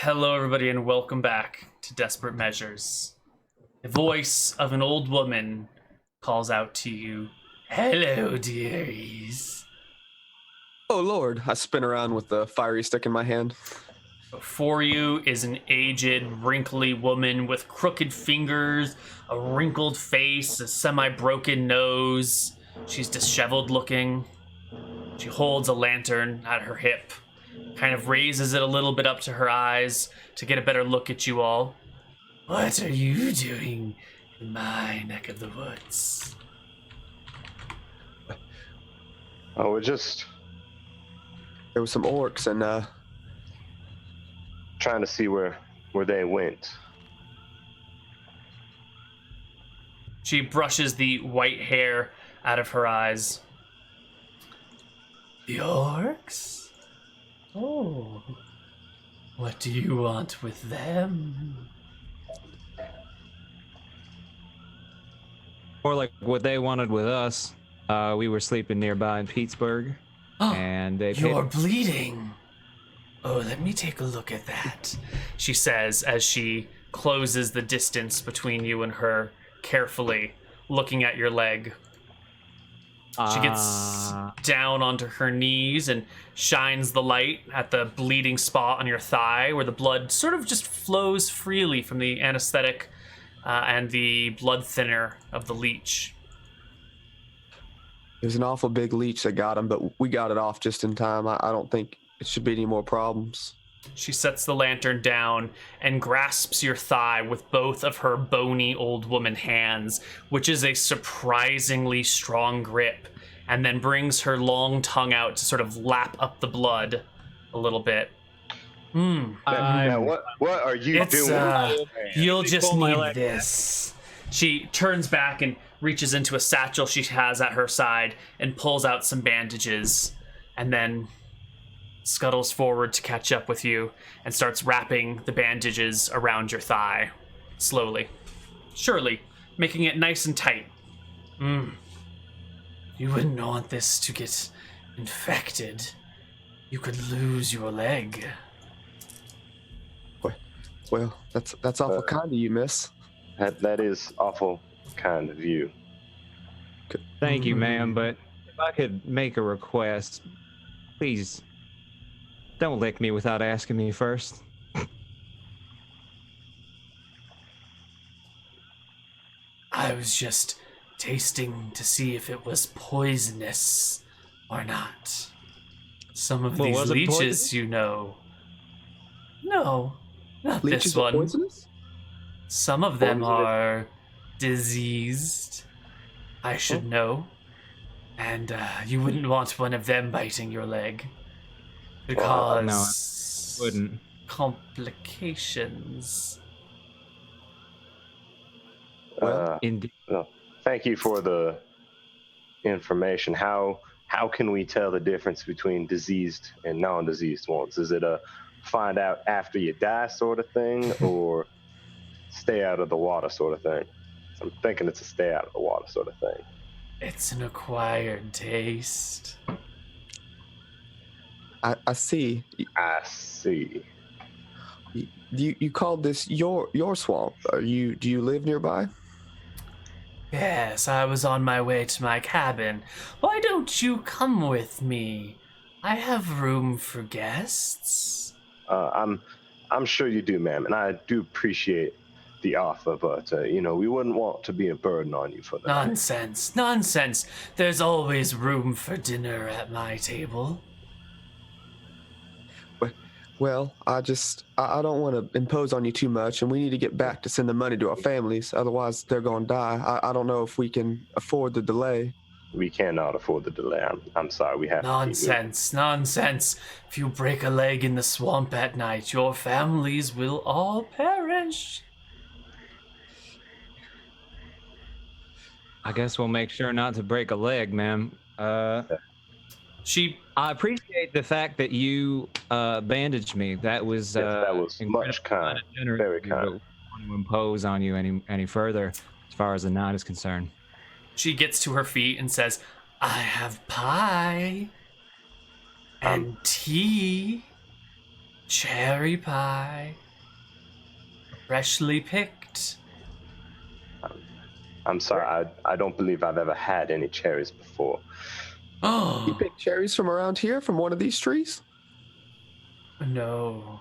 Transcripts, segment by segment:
Hello, everybody, and welcome back to Desperate Measures. The voice of an old woman calls out to you, "Hello, dearies." Oh, Lord. I spin around with the fiery stick in my hand. Before you is an aged, wrinkly woman with crooked fingers, a wrinkled face, a semi-broken nose. She's disheveled looking. She holds a lantern at her hip, kind of raises it a little bit up to her eyes to get a better look at you all. "What are you doing in my neck of the woods?" Oh, There were some orcs and, trying to see where they went. She brushes the white hair out of her eyes. "The orcs? Oh, what do you want with them?" Or like what they wanted with us. We were sleeping nearby in Peatsburg, and they "You're bleeding. Oh, let me take a look at that," she says as she closes the distance between you and her, carefully looking at your leg. She gets down onto her knees and shines the light at the bleeding spot on your thigh where the blood sort of just flows freely from the anesthetic and the blood thinner of the leech. It was an awful big leech that got him, but we got it off just in time. I don't think it should be any more problems. She sets the lantern down and grasps your thigh with both of her bony old woman hands, which is a surprisingly strong grip, and then brings her long tongue out to sort of lap up the blood a little bit. Now, what are you doing? You'll just need this. She turns back and reaches into a satchel she has at her side and pulls out some bandages, and then scuttles forward to catch up with you and starts wrapping the bandages around your thigh, slowly, surely, making it nice and tight. You wouldn't want this to get infected. You could lose your leg. Well, that's awful kind of you, miss. That is awful kind of you. Thank you, ma'am, but if I could make a request, please don't lick me without asking me first. I was just tasting to see if it was poisonous or not. Some of these was it leeches, poisonous? you know. No, not Leeches this are one. poisonous? Some of them Poisonous? are diseased. I should know. And you wouldn't want one of them biting your leg. Because Wouldn't. complications. Indeed. Well, thank you for the information. How can we tell the difference between diseased and non-diseased ones? Is it a find out after you die sort of thing, or stay out of the water sort of thing? I'm thinking it's a stay out of the water sort of thing. It's an acquired taste. I see. I see. You called this your swamp. Do you live nearby? Yes, I was on my way to my cabin. Why don't you come with me? I have room for guests. I'm sure you do, ma'am, and I do appreciate the offer, but we wouldn't want to be a burden on you for that. Nonsense. There's always room for dinner at my table. Well, I don't want to impose on you too much, and we need to get back to send the money to our families. Otherwise, they're going to die. I don't know if we can afford the delay. We cannot afford the delay. I'm sorry. We have to keep moving. Nonsense. If you break a leg in the swamp at night, your families will all perish. I guess we'll make sure not to break a leg, ma'am. I appreciate the fact that you bandaged me. That was That was much kind, generous. very kind. I don't want to impose on you any further as far as the night is concerned. She gets to her feet and says, "I have pie and tea." cherry pie. Freshly picked. I'm sorry, I don't believe I've ever had any cherries before. You Oh, pick cherries from around here, from one of these trees? no.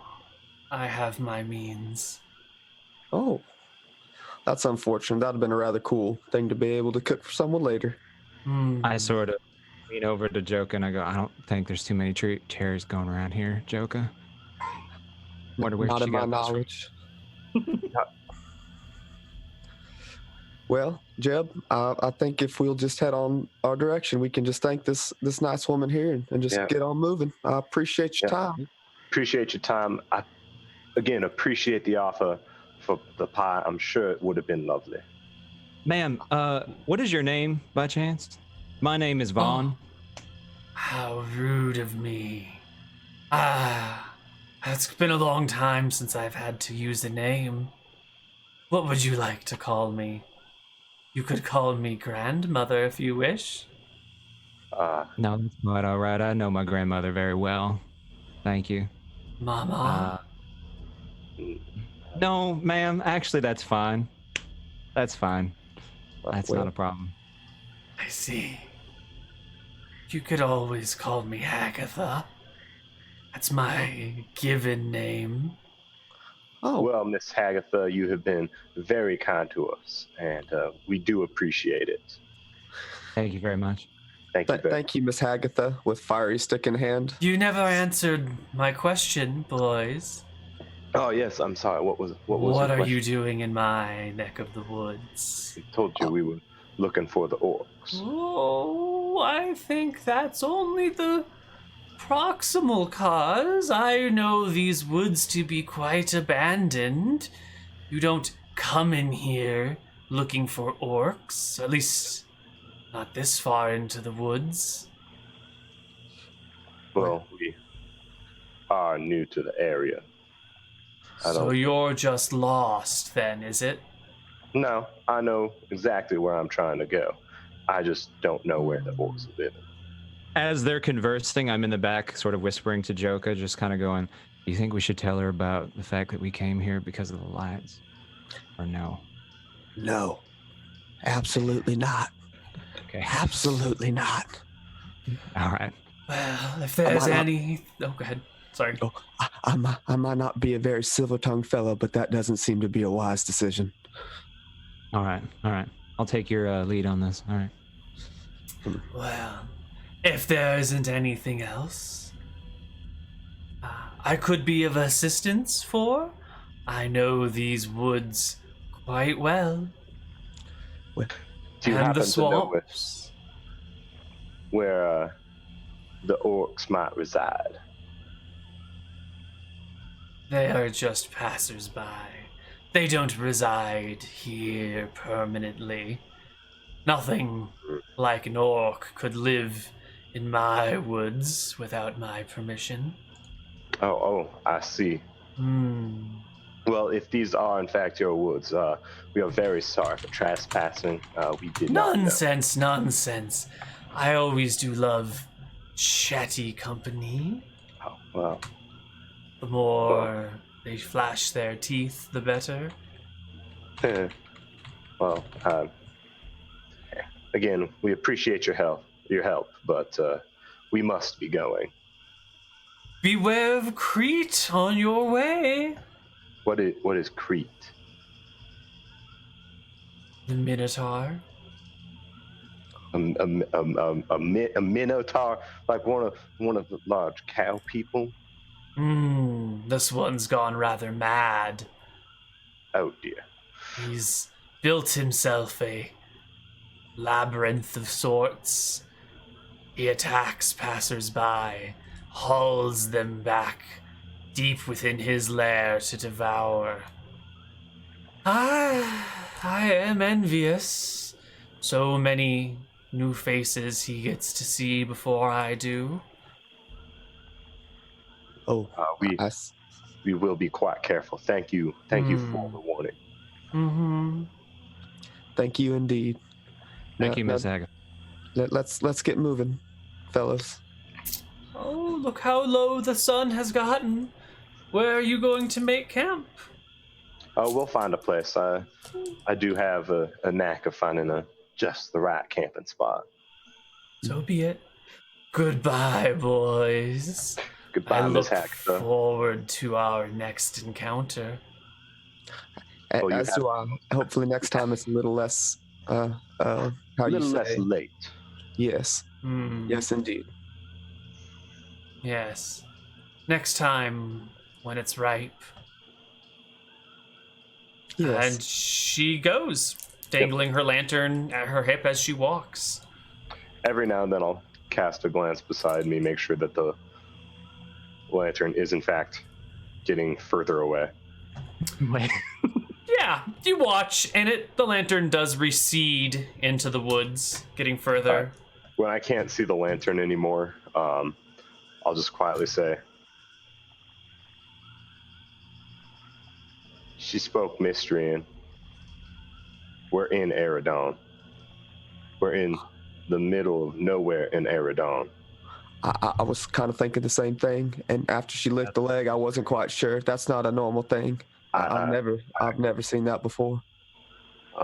I have my means. Oh, that's unfortunate. That'd have been a rather cool thing to be able to cook for someone later. I sort of lean over to Joka and I go, I don't think there's too many cherries going around here, Joka. Wonder where Not she in my got those from. knowledge. Well, Jeb, I think if we'll just head on our direction, we can just thank this nice woman here and just Yeah. get on moving. I appreciate your Yeah. time. Appreciate your time. I, again, appreciate the offer for the pie. I'm sure it would have been lovely. Ma'am, what is your name by chance? My name is Vaughn. How rude of me. It's been a long time since I've had to use a name. What would you like to call me? You could call me grandmother if you wish. No, that's quite all right. I know my grandmother very well. Thank you. Mama. No, ma'am. Actually, that's fine. That's fine. That's Well, not a problem. I see. You could always call me Agatha. That's my given name. Oh, Well, Miss Hagatha, you have been very kind to us, and we do appreciate it. Thank you very much. Thank you very thank you, Miss Hagatha, with fiery stick in hand. You never answered my question, boys. Oh yes, I'm sorry. What was What your are question? you doing in my neck of the woods? I told you we were looking for the orcs. Oh, I think that's only the proximal cause. I know these woods to be quite abandoned. You don't come in here looking for orcs, at least not this far into the woods. Well, we are new to the area. So you're just lost then, is it? No, I know exactly where I'm trying to go. I just don't know where the orcs live. As they're conversing, I'm in the back, sort of whispering to Joka, just kind of going, "Do you think we should tell her about the fact that we came here because of the lights, or no?" No, absolutely not. Okay. Absolutely not. All right. Well, if there's might not- any... Oh, go ahead. Sorry. Oh, I might not be a very silver-tongued fellow, but that doesn't seem to be a wise decision. All right. All right. I'll take your lead on this. All right. Well, if there isn't anything else I could be of assistance for, I know these woods quite well. Well, Do you And happen the to know swamps. where the orcs might reside? They are just passers-by. They don't reside here permanently. Nothing like an orc could live in my woods without my permission. Oh, I see. Well, if these are in fact your woods, we are very sorry for trespassing. We did not know. Nonsense. I always do love chatty company. Oh, well, The more they flash their teeth, the better. well, again, we appreciate your help, but we must be going. Beware of Crete on your way. What is Crete? The Minotaur. A minotaur, like one of the large cow people. This one's gone rather mad. Oh dear. He's built himself a labyrinth of sorts. He attacks passers-by, hauls them back deep within his lair to devour. I am envious. So many new faces he gets to see before I do. Oh, We will be quite careful. Thank you for the warning. Thank you indeed. Thank you, Miss Agatha. Let's get moving, fellas. Oh, look how low the sun has gotten. Where are you going to make camp? Oh, we'll find a place. I do have a knack of finding just the right camping spot. So be it. Goodbye, boys. Goodbye, I Miss look Hackster. forward to our next encounter. Well, you As do I. Hopefully next time it's a little less, how A you little say? less late. Yes. Hmm. Yes, indeed. Yes. Next time, when it's ripe. Yes. And she goes, dangling her lantern at her hip as she walks. Every now and then I'll cast a glance beside me, make sure that the lantern is in fact getting further away. Yeah, you watch, and the lantern does recede into the woods, getting further. When I can't see the lantern anymore, I'll just quietly say, she spoke Mistryan. We're in Eridon. We're in the middle of nowhere in Eridon. I was kind of thinking the same thing, and after she licked the leg, I wasn't quite sure. That's not a normal thing. I've never seen that before.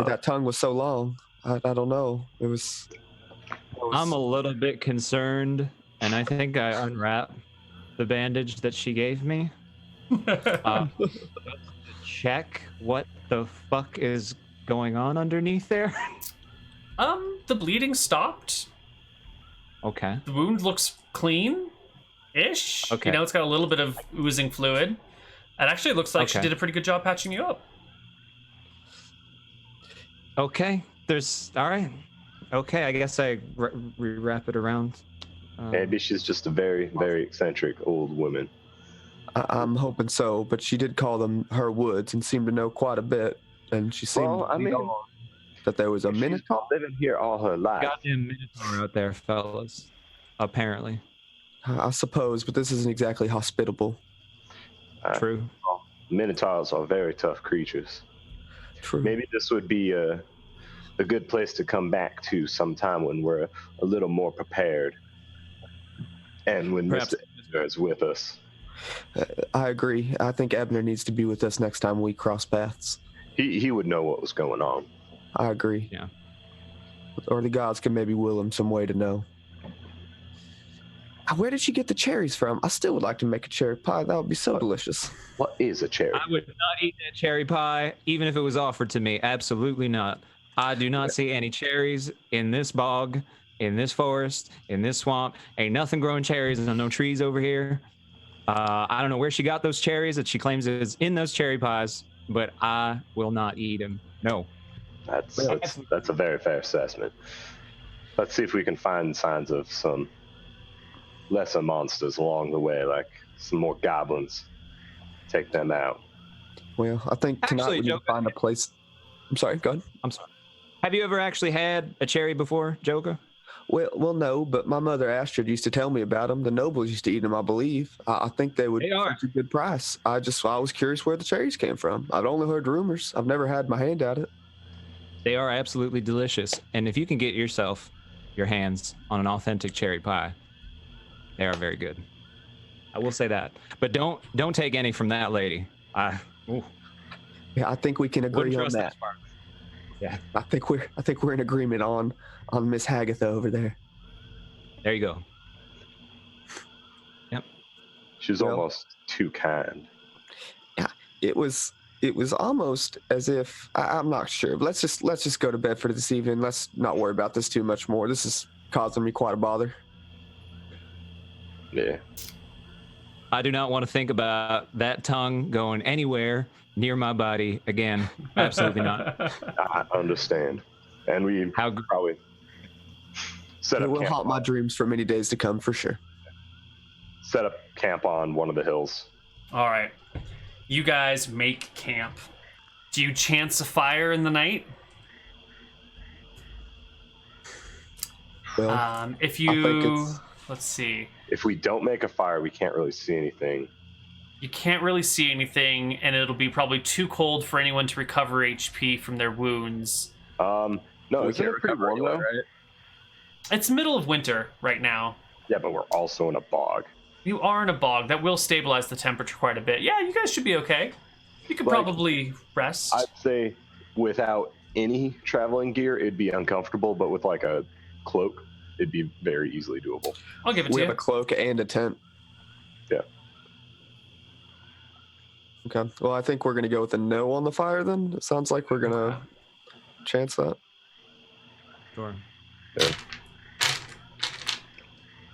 That tongue was so long. I don't know. It was. I'm a little bit concerned, and I think I unwrapped the bandage that she gave me. Check what the fuck is going on underneath there. The bleeding stopped. Okay. The wound looks clean-ish. Okay. It's got a little bit of oozing fluid. It actually looks like she Okay. did a pretty good job patching you up. Okay. All right. Okay, I guess I wrap it around. Maybe she's just a very, very eccentric old woman. I'm hoping so, but she did call them her woods and seemed to know quite a bit. And she seemed Well, I mean, that there was a she's minotaur. been living here all her life. Goddamn minotaur out there, fellas. Apparently. I suppose, but this isn't exactly hospitable. True. Minotaurs are very tough creatures. True. Maybe this would be a good place to come back to sometime when we're a little more prepared. And when Perhaps. Mr. Ebnur is with us. I agree. I think Ebnur needs to be with us next time we cross paths. He would know what was going on. I agree. Yeah. Or the gods can maybe will him some way to know. Where did she get the cherries from? I still would like to make a cherry pie. That would be so delicious. What is a cherry? I would not eat that cherry pie, even if it was offered to me. Absolutely not. I do not see any cherries in this bog, in this forest, in this swamp. Ain't nothing growing cherries. There's no trees over here. I don't know where she got those cherries that she claims is in those cherry pies, but I will not eat them. No. That's a very fair assessment. Let's see if we can find signs of some lesser monsters along the way, like some more goblins. Take them out. Well, I think tonight Actually, we need to Joker- find a place. I'm sorry, go ahead. I'm sorry. Have you ever actually had a cherry before, Joker? Well, no, but my mother Astrid used to tell me about them. The nobles used to eat them, I believe. I think they would They are. fetch a good price. I was curious where the cherries came from. I'd only heard rumors. I've never had my hand at it. They are absolutely delicious. And if you can get your hands on an authentic cherry pie, they are very good. I will say that. But don't take any from that lady. Yeah, I think we can agree on that. Yeah. I think we're in agreement on Miss Hagatha over there. There you go. Yep. She was almost too kind. Yeah, it was almost as if I'm not sure. But let's just go to bed for this evening. Let's not worry about this too much more. This is causing me quite a bother. Yeah. I do not want to think about that tongue going anywhere near my body again. Absolutely not. I understand. And we How probably set It up will camp, haunt my dreams for many days to come, for sure. set up camp on one of the hills. All right. You guys make camp. Do you chance a fire in the night? Well, If I think you... it's- Let's see. If we don't make a fire, we can't really see anything. You can't really see anything, and it'll be probably too cold for anyone to recover HP from their wounds. No, we isn't can't it pretty recover warm anyway, though? right? It's middle of winter right now. Yeah, but we're also in a bog. You are in a bog. That will stabilize the temperature quite a bit. Yeah, you guys should be okay. You could probably rest. I'd say without any traveling gear, it'd be uncomfortable, but with like a cloak, it'd be very easily doable. I'll give it to We you. have a cloak and a tent. Yeah. Okay. Well, I think we're going to go with a no on the fire then. It sounds like we're going to chance that. Sure. Yeah.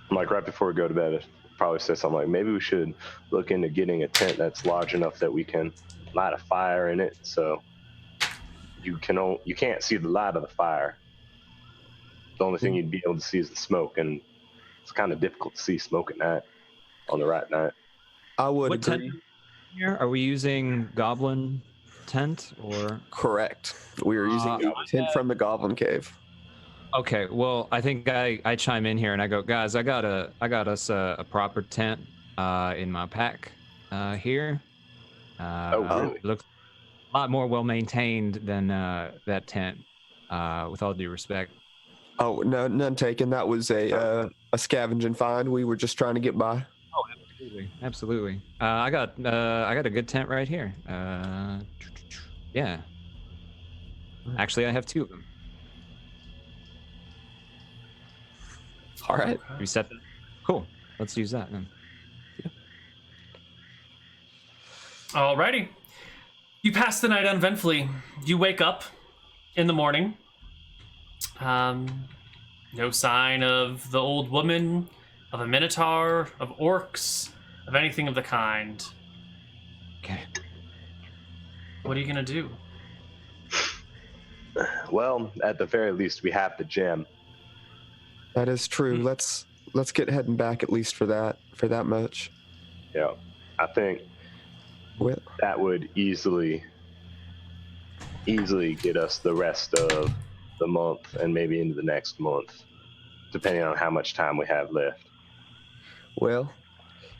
Like right before we go to bed, I'd probably say something like, maybe we should look into getting a tent that's large enough that we can light a fire in it, so you can't see the light of the fire. The only thing you'd be able to see is the smoke, and it's kind of difficult to see smoke at night on the right night. I would What agree. tent here? Are we using goblin tent or? Correct. We are using a tent from the Goblin Cave. Okay, well, I think I chime in here and I go, guys, I got us a proper tent in my pack here. Really? It looks a lot more well maintained than that tent. With all due respect. Oh, no, none taken. That was a scavenging find. We were just trying to get by. Oh, absolutely. I got a good tent right here. Yeah. Actually, I have 2 of them. All right. We set them. Cool. Let's use that then. Alrighty. You pass the night uneventfully. You wake up in the morning. No sign of the old woman, of a minotaur, of orcs, of anything of the kind. Okay. What are you gonna do? Well, at the very least, we have the gem. That is true. Let's get heading back at least for that much. Yeah, I think Well, that would easily get us the rest of the month and maybe into the next month, depending on how much time we have left. well,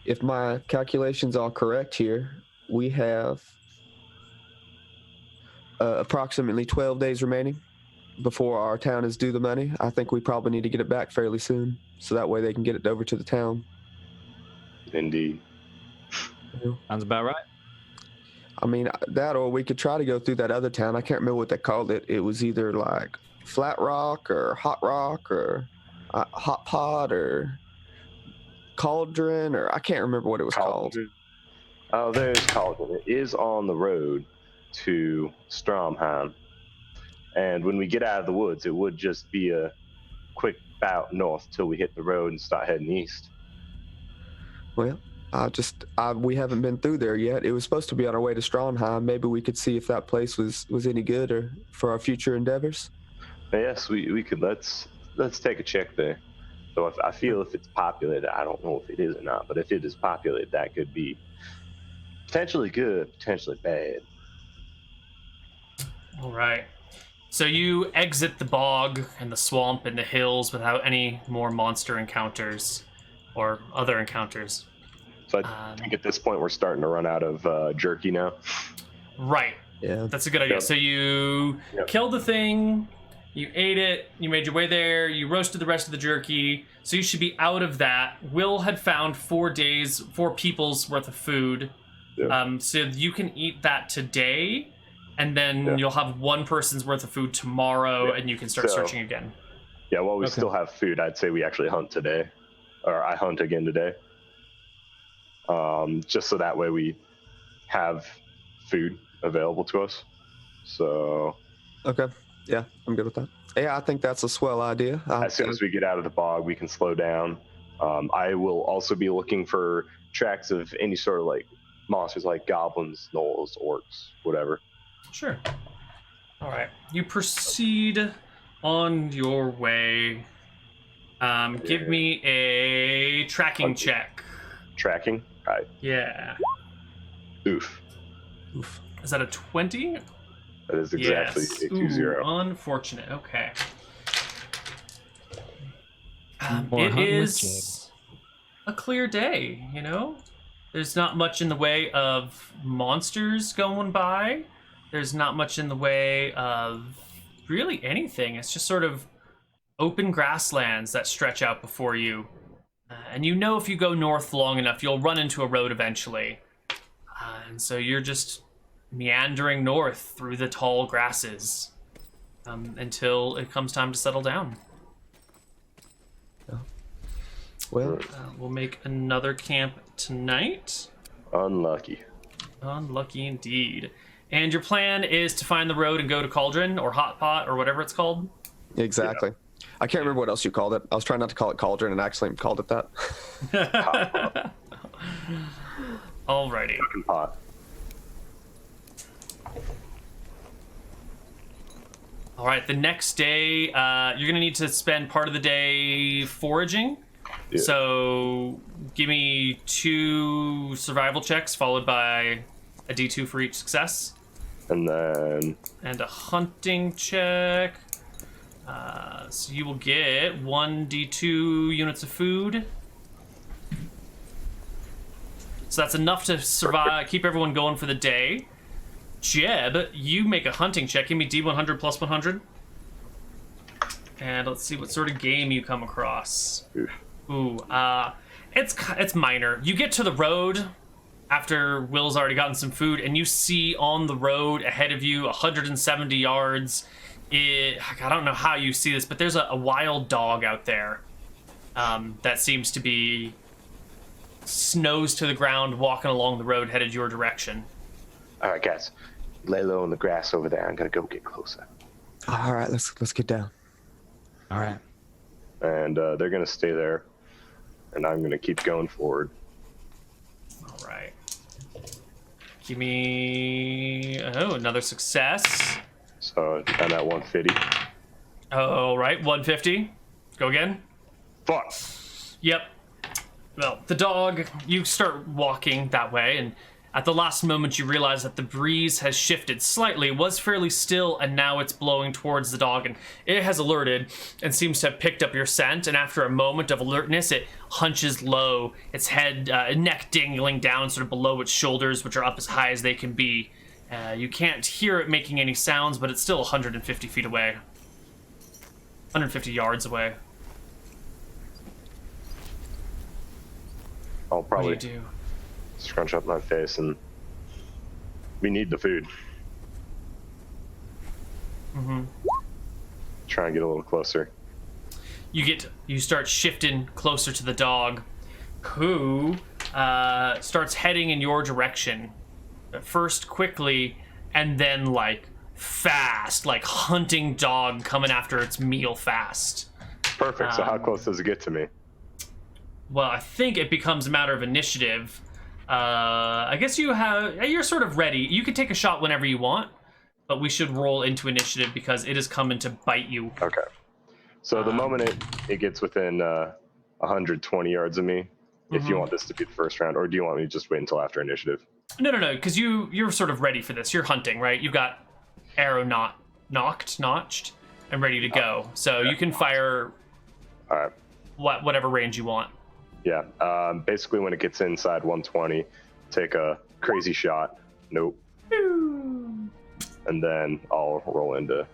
if my calculations are correct here, we have approximately 12 days remaining before our town is due the money. I think we probably need to get it back fairly soon, so that way they can get it over to the town. Indeed. Sounds about right. I mean, that, or we could try to go through that other town. I can't remember what they called it. It was either like Flat Rock or Hot Rock or Hot Pot or Cauldron, or I can't remember what it was called. Oh, there's Cauldron. It is on the road to Stromheim. And when we get out of the woods, it would just be a quick bout north till we hit the road and start heading east. Well, we haven't been through there yet. It was supposed to be on our way to Stromheim. Maybe we could see if that place was any good or for our future endeavors. Yes, we could. Let's take a check there. So I feel if it's populated, I don't know if it is or not, but if it is populated, that could be potentially good, potentially bad. All right. So you exit the bog and the swamp and the hills without any more monster encounters or other encounters. So I think at this point we're starting to run out of jerky now. Right. Yeah. That's a good idea. Yep. So you killed the thing, you ate it, you made your way there, you roasted the rest of the jerky, so you should be out of that. Will had found 4 people's worth of food. Yep. So you can eat that today, and then you'll have 1 person's worth of food tomorrow, and you can start searching again. Yeah, while we still have food, I'd say we actually hunt today. Or I hunt again today. Just so that way we have food available to us. So Okay. Yeah, I'm good with that. Yeah, I think that's a swell idea. as soon as we get out of the bog, we can slow down. I will also be looking for tracks of any sort of like monsters like goblins, gnolls, orcs, whatever. Sure. All right. You proceed on your way. Give me a tracking check. Tracking? All right. Yeah. Oof. Is that a 20? That is exactly Yes. a 2-0. Ooh, unfortunate. Okay. More It hunting with is a clear day, you know? There's not much in the way of monsters going by. There's not much in the way of really anything. It's just sort of open grasslands that stretch out before you. And you know if you go north long enough, you'll run into a road eventually. And so you're just meandering north through the tall grasses until it comes time to settle down. Well, We'll make another camp tonight. Unlucky. Unlucky indeed. And your plan is to find the road and go to Cauldron or Hot Pot or whatever it's called? exactly. I can't remember what else you called it. I was trying not to call it Cauldron and actually called it that. Alrighty. Cooking pot. All right, the next day, you're going to need to spend part of the day foraging. Yeah. So give me 2 survival checks followed by a D2 for each success. And then And a hunting check. So you will get 1 D2 units of food. So that's enough to survive, keep everyone going for the day. Jeb, you make a hunting check. Give me D100 plus 100. And let's see what sort of game you come across. oof. Ooh, it's minor. You get to the road after Will's already gotten some food, and you see on the road ahead of you, 170 yards. I don't know how you see this, but there's a wild dog out there that seems to be nose to the ground, walking along the road headed your direction. All right, guys, lay low in the grass over there. I'm gonna go get closer. All right, let's get down. All right. And they're gonna stay there, and I'm gonna keep going forward. All right. Give me another success. So I'm at 150. All right, 150. Go again. Fuck. Yep. Well, the dog, you start walking that way, and at the last moment you realize that the breeze has shifted slightly. It was fairly still, and now it's blowing towards the dog, and it has alerted and seems to have picked up your scent, and after a moment of alertness, it hunches low, its head, neck dangling down sort of below its shoulders, which are up as high as they can be. You can't hear it making any sounds, but it's still 150 feet away. 150 yards away. I'll What probably do you do? scrunch up my face, and we need the food. Mm-hmm. Try and get a little closer. You start shifting closer to the dog, who starts heading in your direction. At first quickly, and then like fast, like hunting dog coming after its meal fast. Perfect. So how close does it get to me? Well, I think it becomes a matter of initiative. I guess you're sort of ready. You can take a shot whenever you want, but we should roll into initiative because it is coming to bite you. Okay. So the moment it gets within 120 yards of me, if you want this to be the first round, or do you want me to just wait until after initiative? No, because you're sort of ready for this. You're hunting, right? You've got arrow notched, and ready to go. So you can fire All right. whatever range you want. Yeah. Basically, when it gets inside 120, take a crazy shot. Nope. And then I'll roll into.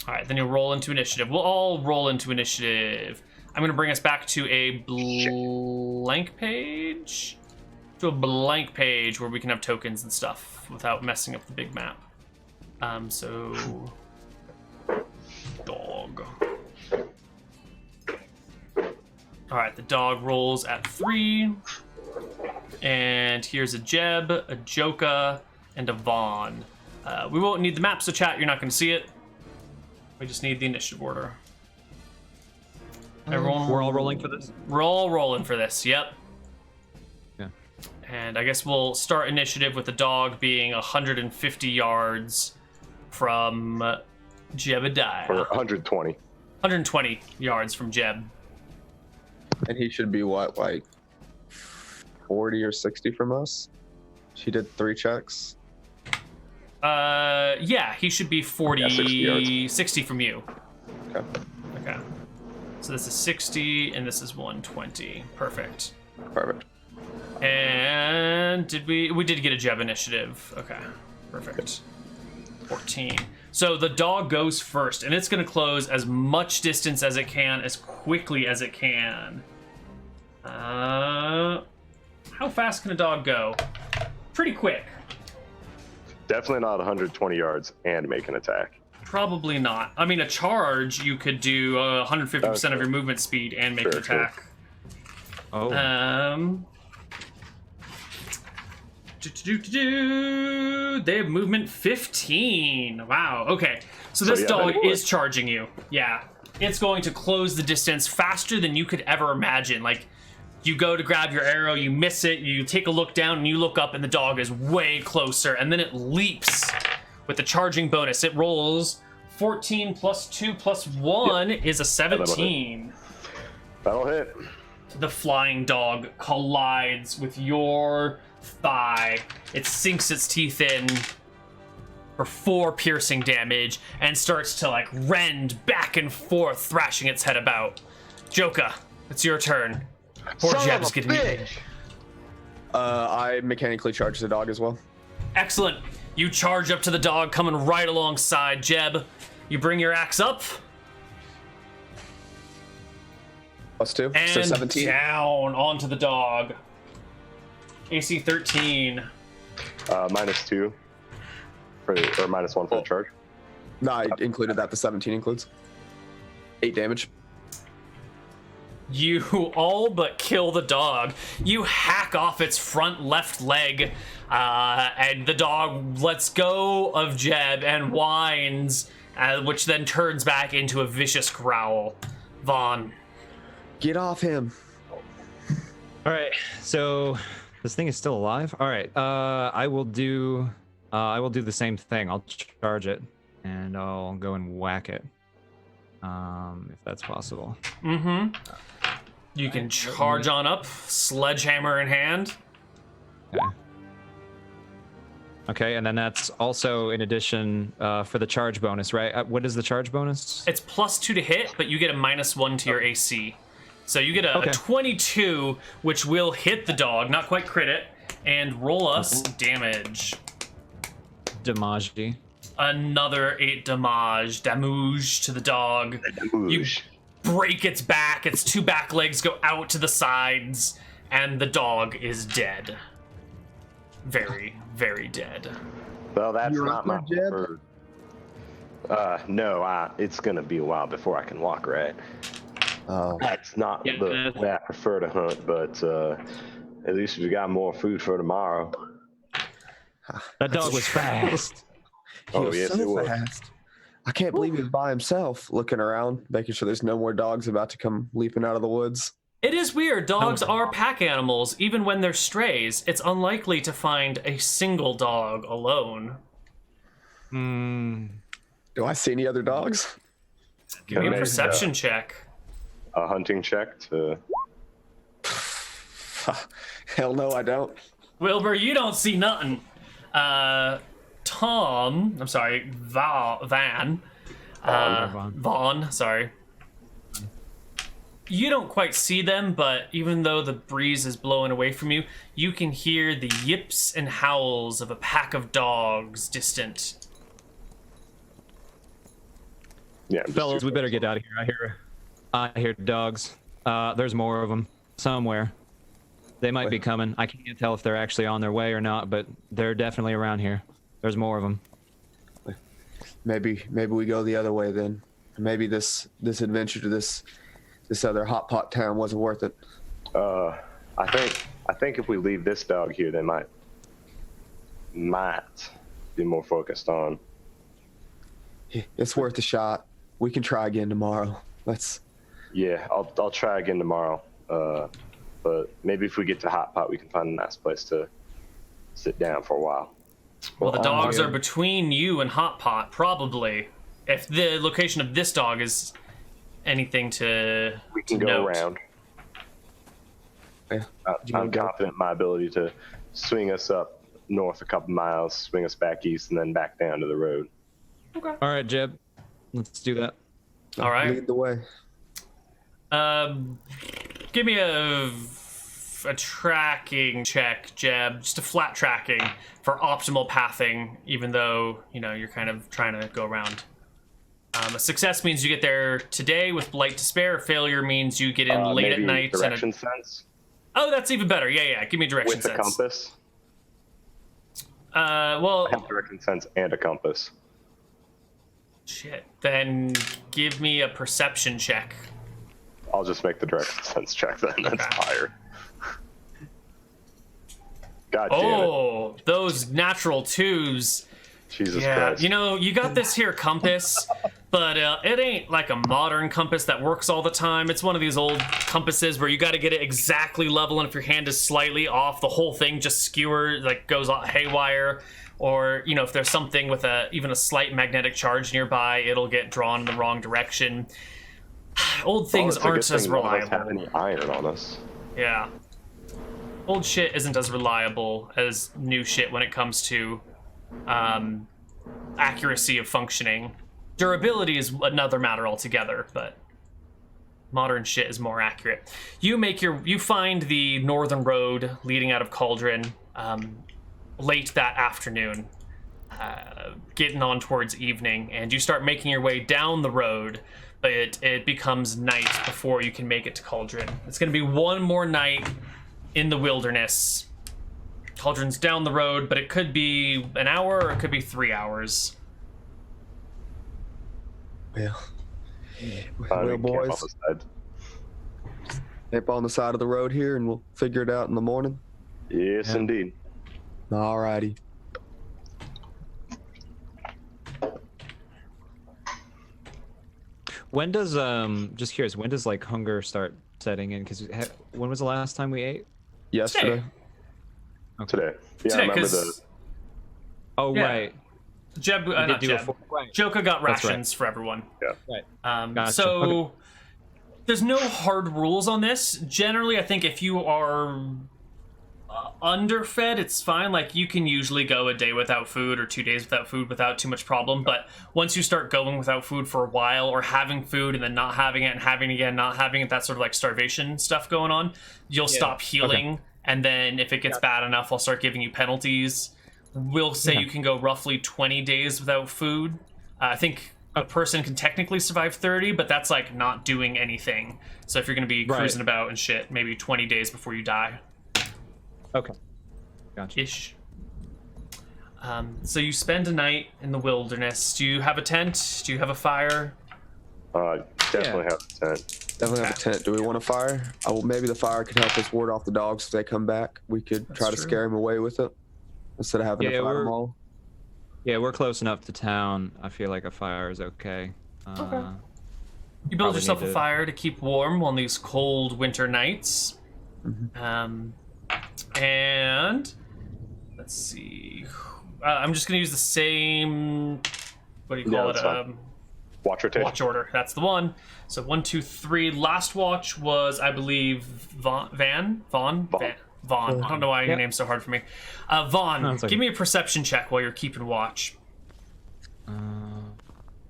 All right, then you'll roll into initiative. We'll all roll into initiative. I'm going to bring us back to a blank page. To a blank page where we can have tokens and stuff without messing up the big map. So dog. All right, the dog rolls at 3. And here's a Jeb, a Joka, and a Vaughn. We won't need the map, so chat, you're not going to see it. We just need the initiative order. Everyone, We're all rolling for this? we're all rolling for this. Yep. Yeah. And I guess we'll start initiative with the dog being 150 yards from Jebediah. Or 120. 120 yards from Jeb. And he should be what, like 40 or 60 from us? She did 3 checks. Yeah, he should be 40, Yeah, 60 yards. 60 from you. Okay. Okay. So this is 60, and this is 120. Perfect. Perfect. And we did get a Jeb initiative. Okay, perfect. 14. So the dog goes first, and it's going to close as much distance as it can, as quickly as it can. How fast can a dog go? Pretty quick. Definitely not 120 yards and make an attack. Probably not. I mean, a charge, you could do 150% of your movement speed and make an attack. Oh. They have movement 15. Wow. Okay. So this dog is charging you. Yeah. It's going to close the distance faster than you could ever imagine. Like, you go to grab your arrow, you miss it, you take a look down, and you look up, and the dog is way closer. And then it leaps with the charging bonus. It rolls 14 plus 2 plus 1 is a 17. That'll hit. The flying dog collides with your thigh. It sinks its teeth in for 4 piercing damage and starts to like rend back and forth, thrashing its head about. Joka, it's your turn. Poor Jeb's getting eaten. I mechanically charge the dog as well. Excellent. You charge up to the dog, coming right alongside Jeb. You bring your axe up. +2, And so 17. down onto the dog. AC 13. -2 or -1 for the charge. No, I included that. The 17 includes 8 damage. You all but kill the dog. You hack off its front left leg, and the dog lets go of Jeb and whines, which then turns back into a vicious growl. Vaughn. Get off him. All right, so this thing is still alive. All right, I will do the same thing. I'll charge it, and I'll go and whack it, if that's possible. Mm-hmm. You can charge on up, sledgehammer in hand. Okay, and then that's also in addition for the charge bonus, right? What is the charge bonus? It's +2 to hit, but you get a -1 to your AC. So you get a 22, which will hit the dog, not quite crit it, and roll us damage. Damage. Another 8 damage to the dog. You break its back, its 2 back legs go out to the sides, and the dog is dead. Very, very dead. Well, that's You're not my up there, Jeb? preferred. No, it's gonna be a while before I can walk right. That's not the way I prefer to hunt, but at least we got more food for tomorrow. That dog was fast. He was yes, so it was. fast. I can't believe he was by himself, looking around, making sure there's no more dogs about to come leaping out of the woods. It is weird. Dogs are pack animals. Even when they're strays, it's unlikely to find a single dog alone. Do I see any other dogs? Give me a perception check. A hunting check to. Hell no, I don't. Wilbur, you don't see nothing. Vaughn, sorry. You don't quite see them, but even though the breeze is blowing away from you, you can hear the yips and howls of a pack of dogs distant. Yeah, Fellas, we better get out of here. I hear dogs. There's more of them somewhere. They might be coming. I can't tell if they're actually on their way or not, but they're definitely around here. There's more of them. Maybe we go the other way then. Maybe this adventure to this other hot pot town wasn't worth it. I think if we leave this dog here, they might be more focused on. It's worth a shot. We can try again tomorrow. Yeah, I'll try again tomorrow. But maybe if we get to Hot Pot, we can find a nice place to sit down for a while. Well, the dogs are between you and Hot Pot, probably. If the location of this dog is anything to We can go note. around. Yeah. I'm confident in my ability to swing us up north a couple miles, swing us back east, and then back down to the road. Okay. All right, Jeb. Let's do that. All right. Lead the way. Give me a tracking check, Jeb. Just a flat tracking for optimal pathing, even though, you're kind of trying to go around. A success means you get there today with light to spare. A failure means you get in late at Maybe night. Direction sense. Oh, that's even better. Yeah. Give me direction With sense. a compass? Well, I have direction sense and a compass. shit. Then give me a perception check. I'll just make the direction sense check then. That's higher. God damn it. Oh, those natural 2s. Jesus Yeah, Christ. you know, you got this here compass, but it ain't like a modern compass that works all the time. It's one of these old compasses where you got to get it exactly level, and if your hand is slightly off, the whole thing just skewers, like goes haywire. Or, you know, if there's something with even a slight magnetic charge nearby, it'll get drawn in the wrong direction. Old things aren't as reliable. Have any iron on us? Yeah. Old shit isn't as reliable as new shit when it comes to accuracy of functioning. Durability is another matter altogether, but modern shit is more accurate. You find the northern road leading out of Cauldron late that afternoon, getting on towards evening, and you start making your way down the road, but it becomes night before you can make it to Cauldron. It's going to be one more night in the wilderness. Cauldron's down the road, but it could be an hour or it could be 3 hours. Well, Well, boys, camp on the side of the road here, and we'll figure it out in the morning. Yes, indeed. Alrighty. When does just curious, when does like hunger start setting in? Because when was the last time we ate? Yesterday. Today. Yeah, Today, I remember 'cause- the... Oh Yeah. right. Jeb, We not did do a Jeb. full, right. Joka got That's right. rations for everyone. Yeah. Right. Gotcha. So Okay. there's no hard rules on this. Generally, I think if you are underfed, it's fine. Like, you can usually go a day without food or 2 days without food without too much problem. But once you start going without food for a while, or having food and then not having it and having it again, not having it, that sort of like starvation stuff going on, you'll stop healing. Okay. And then if it gets bad enough, I'll start giving you penalties. We'll say you can go roughly 20 days without food. I think a person can technically survive 30, but that's like not doing anything. So if you're going to be cruising about and shit, maybe 20 days before you die. Okay. Gotcha. Ish. So you spend a night in the wilderness. Do you have a tent? Do you have a fire? Definitely have a tent. Definitely have a tent. Do we want a fire? Maybe the fire could help us ward off the dogs if they come back. We could try to true. scare them away with it instead of having to fight them all. Yeah, we're close enough to town. I feel like a fire is okay. Okay. You build Probably yourself need a to- fire to keep warm on these cold winter nights. And let's see. I'm just gonna use the same. What do you call that's it? fine. Watch rotation. Watch order. That's the one. So 1, 2, 3. Last watch was, I believe, Vaughn. Vaughn. I don't know why your name's so hard for me. Vaughn, No, it's okay. give me a perception check while you're keeping watch.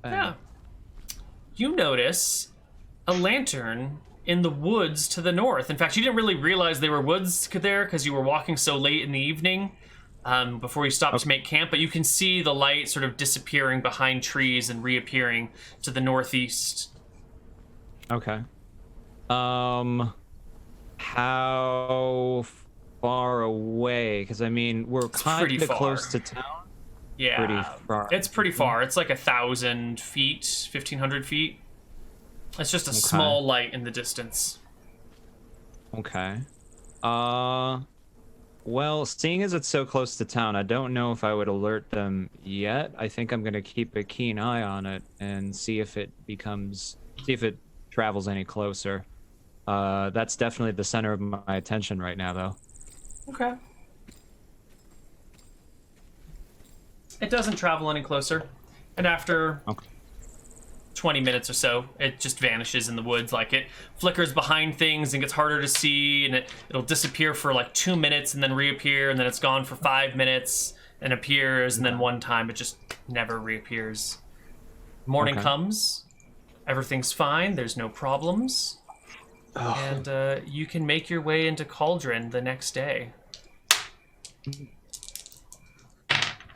Yeah. You notice a lantern in the woods to the north. In fact, you didn't really realize there were woods there because you were walking so late in the evening before you stopped to make camp. But you can see the light sort of disappearing behind trees and reappearing to the northeast. Okay. How far away? Because I mean, we're kind pretty of far. close to town. Yeah, Pretty far. It's pretty far. It's like 1,000 feet, 1,500 feet. It's just a small light in the distance. Okay. Well, seeing as it's so close to town, I don't know if I would alert them yet. I think I'm gonna keep a keen eye on it and see if it travels any closer. That's definitely the center of my attention right now, though. Okay. It doesn't travel any closer. And after 20 minutes or so, it just vanishes in the woods. Like, it flickers behind things and gets harder to see, and it'll disappear for like 2 minutes and then reappear, and then it's gone for 5 minutes and appears, and then one time it just never reappears. Morning comes, everything's fine, there's no problems, and you can make your way into Cauldron the next day.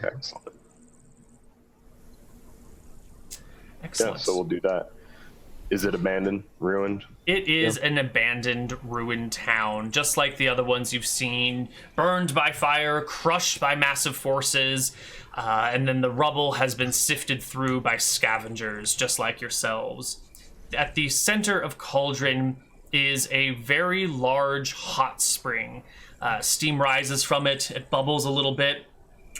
Excellent. Excellent. Yeah, so we'll do that. Is it abandoned, ruined? It is an abandoned, ruined town, just like the other ones you've seen, burned by fire, crushed by massive forces, and then the rubble has been sifted through by scavengers, just like yourselves. At the center of Cauldron is a very large hot spring. Steam rises from it, it bubbles a little bit,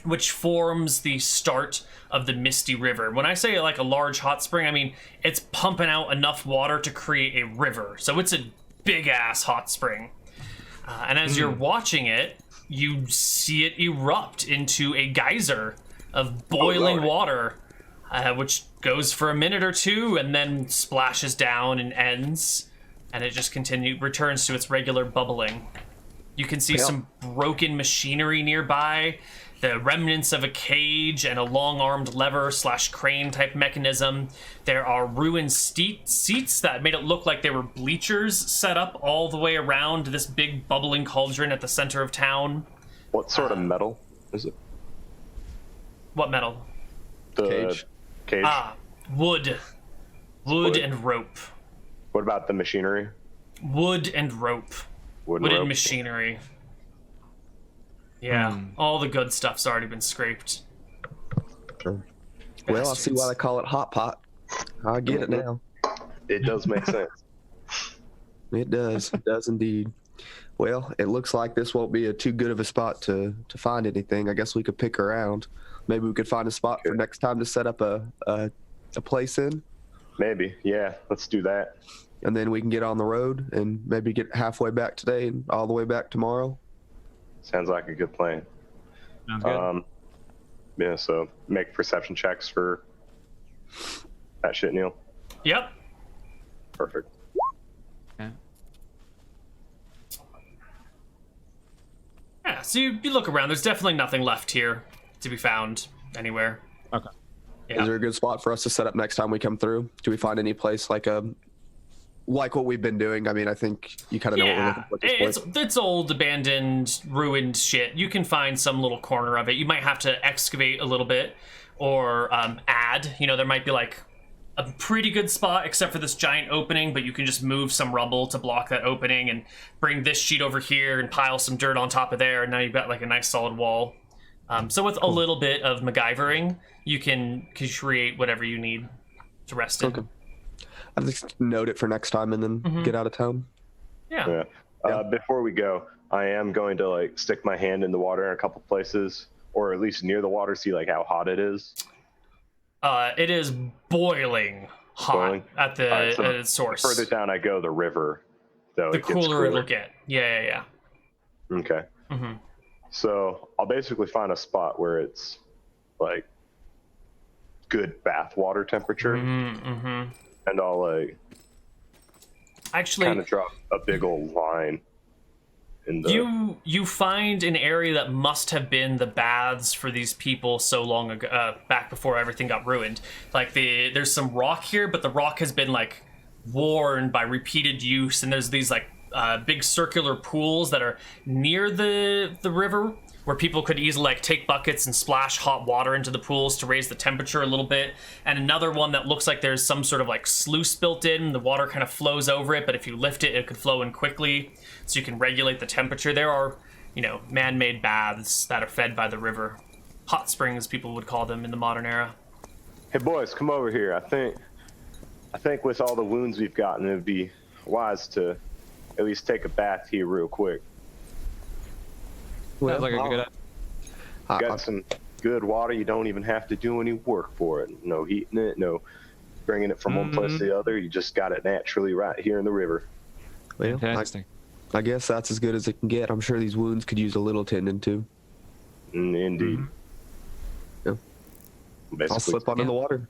which forms the start of the Misty River. When I say like a large hot spring, I mean it's pumping out enough water to create a river. So it's a big ass hot spring. And as you're watching it, you see it erupt into a geyser of boiling water, which goes for a minute or two and then splashes down and ends. And it just returns to its regular bubbling. You can see some broken machinery nearby, the remnants of a cage and a long-armed lever / crane type mechanism. There are ruined seats that made it look like they were bleachers set up all the way around this big bubbling cauldron at the center of town. What sort of metal is it? What metal? The cage. Wood. Wood and rope. What about the machinery? Wood and rope. Wooden machinery. Yeah, all the good stuff's already been scraped. Well, I see why they call it hot pot. I get it now. It does make sense. It does. It does indeed. Well, it looks like this won't be too good of a spot to find anything. I guess we could pick around. Maybe we could find a spot for next time to set up a place in. Maybe, yeah. Let's do that. And then we can get on the road and maybe get halfway back today and all the way back tomorrow. Sounds like a good plan. Sounds good. Yeah, so make perception checks for that shit, Neil. Yep. Perfect. Okay. Yeah, so you look around. There's definitely nothing left here to be found anywhere. Okay. Yeah. Is there a good spot for us to set up next time we come through? Do we find any place like what we've been doing? I mean, I think you kind of know what we're looking for at this point. It's old, abandoned, ruined shit. You can find some little corner of it. You might have to excavate a little bit or add. You know, there might be like a pretty good spot except for this giant opening, but you can just move some rubble to block that opening and bring this sheet over here and pile some dirt on top of there, and now you've got like a nice solid wall. So with a little bit of MacGyvering, you can create whatever you need to rest in. Okay. I'll just note it for next time and then get out of town. Yeah. Before we go, I am going to like stick my hand in the water in a couple places, or at least near the water, see like how hot it is. It is boiling hot at the source. Further down I go, the river, though, the cooler it'll get. Yeah. Okay. Mm-hmm. So I'll basically find a spot where it's like good bath water temperature, Mm-hmm. and I'll like actually kind of drop a big old line in the. You find an area that must have been the baths for these people so long ago, back before everything got ruined. Like there's some rock here, but the rock has been like worn by repeated use, and there's these like big circular pools that are near the river where people could easily like take buckets and splash hot water into the pools to raise the temperature a little bit. And another one that looks like there's some sort of like sluice built in. The water kind of flows over it, but if you lift it, it could flow in quickly, so you can regulate the temperature. There are, man-made baths that are fed by the river. Hot springs, people would call them in the modern era. Hey boys, come over here. I think with all the wounds we've gotten, it'd be wise to at least take a bath here real quick. Sounds like a good idea. Got some good water. You don't even have to do any work for it. No heating it, no bringing it from one place to the other. You just got it naturally right here in the river. Well, Fantastic. I guess that's as good as it can get. I'm sure these wounds could use a little tending to. Indeed. Yeah. Basically, I'll slip onto the water.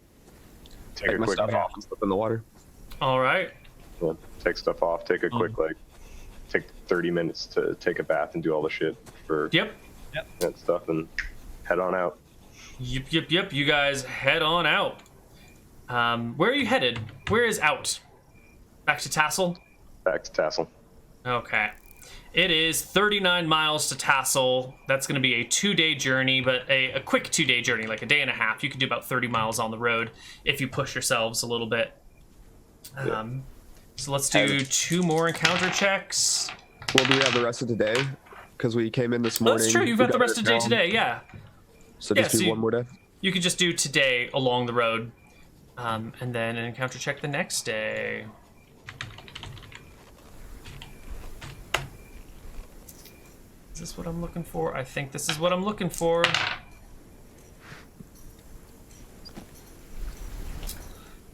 take a my quick stuff off and slip in the water. All right. Well, take stuff off. Take a quick take 30 minutes to take a bath and do all the shit for Yep. that stuff, and head on out. Yep. You guys head on out. Where are you headed? Where is out? Back to Tassel? Back to Tassel. Okay. It is 39 miles to Tassel. That's going to be a 2-day journey, but a quick 2-day journey, like a day and a half. You can do about 30 miles on the road if you push yourselves a little bit. So let's do 2 more encounter checks. Well, do we have the rest of the day? Because we came in this Oh, morning. that's true. You've we got the rest of the day down. today. Yeah. So Yeah, just do so you- one more day. You could just do today along the road, and then an encounter check the next day. Is this what I'm looking for? I think this is what I'm looking for.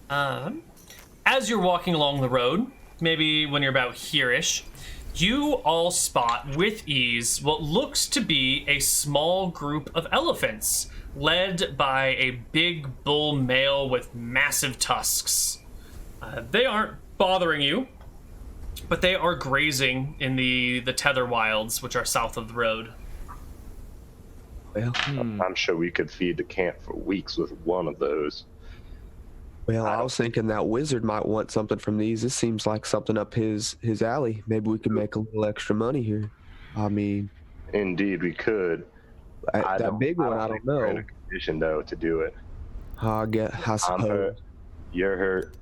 As you're walking along the road, maybe when you're about here-ish, you all spot with ease what looks to be a small group of elephants, led by a big bull male with massive tusks. They aren't bothering you, but they are grazing in the tether wilds, which are south of the road. Well, I'm sure we could feed the camp for weeks with one of those. I was thinking that wizard might want something from these. This seems like something up his alley. Maybe we could make a little extra money here. I mean, Indeed, we could. that big one, I don't think we're in know. a condition though to do it. I I'm suppose. hurt. You're hurt.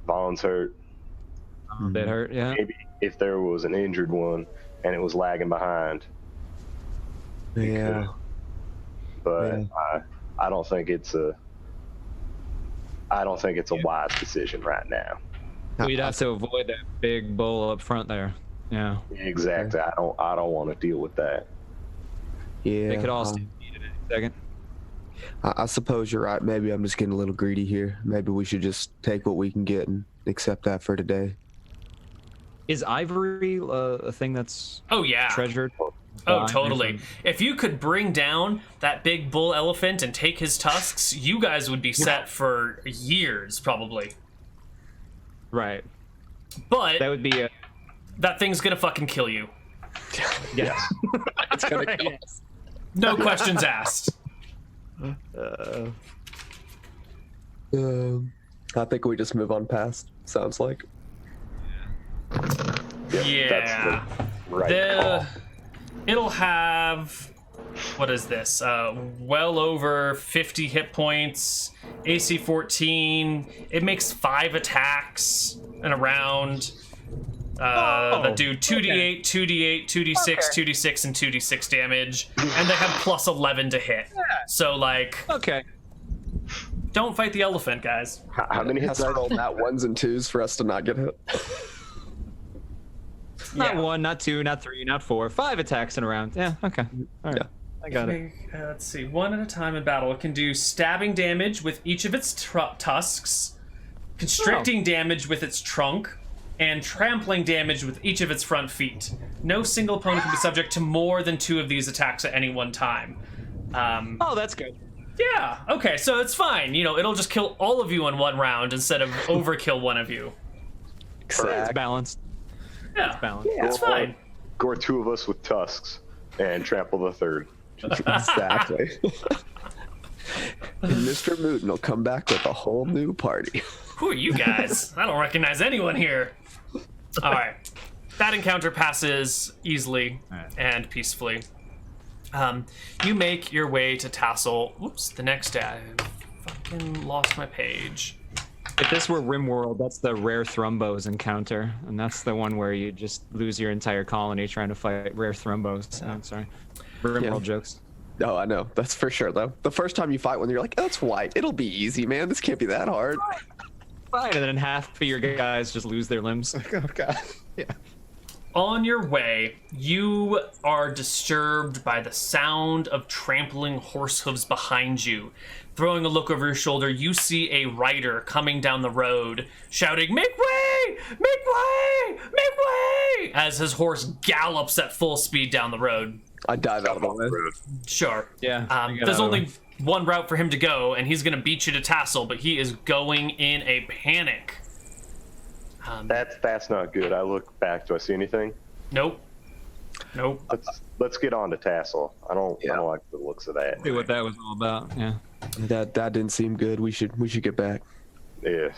Vaughn's hurt. I'm a bit hurt, yeah. Maybe if there was an injured one and it was lagging behind, Yeah. but Yeah. I don't think it's a wise decision right now. We'd have to avoid that big bull up front there. Yeah. Exactly. I don't want to deal with that. Yeah. They could all stampede at any second. I suppose you're right. Maybe I'm just getting a little greedy here. Maybe we should just take what we can get and accept that for today. Is ivory a thing that's Oh, yeah. treasured? Oh, totally. If you could bring down that big bull elephant and take his tusks, you guys would be set for years, probably. Right. But That would be a... that thing's gonna fucking kill you. Yes. It's gonna kill No questions asked. I think we just move on past. Sounds like. Yeah. That's the right call. It'll have, what is this? Well over 50 hit points, AC 14. It makes 5 attacks in a round that do 2d8, 2d8, 2d6, 2d6, and 2d6 damage. And they have plus 11 to hit. So, like, Okay. don't fight the elephant, guys. How many hits? Has to roll not ones and twos for us to not get hit. Not Yeah. 1, not 2, not 3, not 4. 5 attacks in a round. Yeah, okay. All right. Yeah. I got it. Let's see. One at a time in battle. It can do stabbing damage with each of its tusks, constricting damage with its trunk, and trampling damage with each of its front feet. No single opponent can be subject to more than 2 of these attacks at any one time. Oh, that's good. Yeah, okay, so it's fine. You know, it'll just kill all of you in one round instead of overkill one of you. It's balanced. Yeah, Balanced. it's fine. Gore 2 of us with tusks and trample the 3rd. Exactly. And Mr. Mrmouton will come back with a whole new party. Who are you guys? I don't recognize anyone here. All right. That encounter passes easily and peacefully. You make your way to Tassel. Whoops, the next day. I fucking lost my page. If this were RimWorld, that's the rare thrombos encounter, and that's the one where you just lose your entire colony trying to fight rare thrombos. I'm sorry. RimWorld jokes. Oh, I know. That's for sure, though. The first time you fight one, you're like, oh, it's white. It'll be easy, man. This can't be that hard. Fine, and then half of your guys just lose their limbs. Oh, God. Yeah. On your way, you are disturbed by the sound of trampling horse hooves behind you. Throwing a look over your shoulder, you see a rider coming down the road, shouting, "Make way! Make way! Make way!" as his horse gallops at full speed down the road. I dive out of the way. Sure. Yeah, you get There's out of the only one route for him to go, and he's going to beat you to Tassel, but he is going in a panic. That's not good. I look back. Do I see anything? Nope. Let's get on to Tassel. I don't like the looks of that. See what that was all about. Yeah. That didn't seem good. We should get back. Yeah.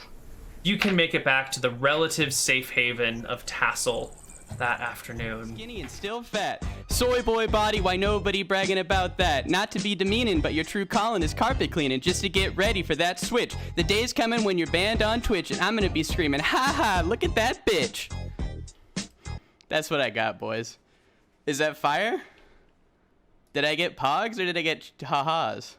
You can make it back to the relative safe haven of Tassel. that afternoon. Skinny and still fat. Soy boy body, why nobody bragging about that? Not to be demeaning, but your true calling is carpet cleaning just to get ready for that switch. The day's coming when you're banned on Twitch and I'm gonna be screaming, ha ha, look at that bitch. That's what I got, boys. Is that fire? Did I get pogs or did I get ha-has?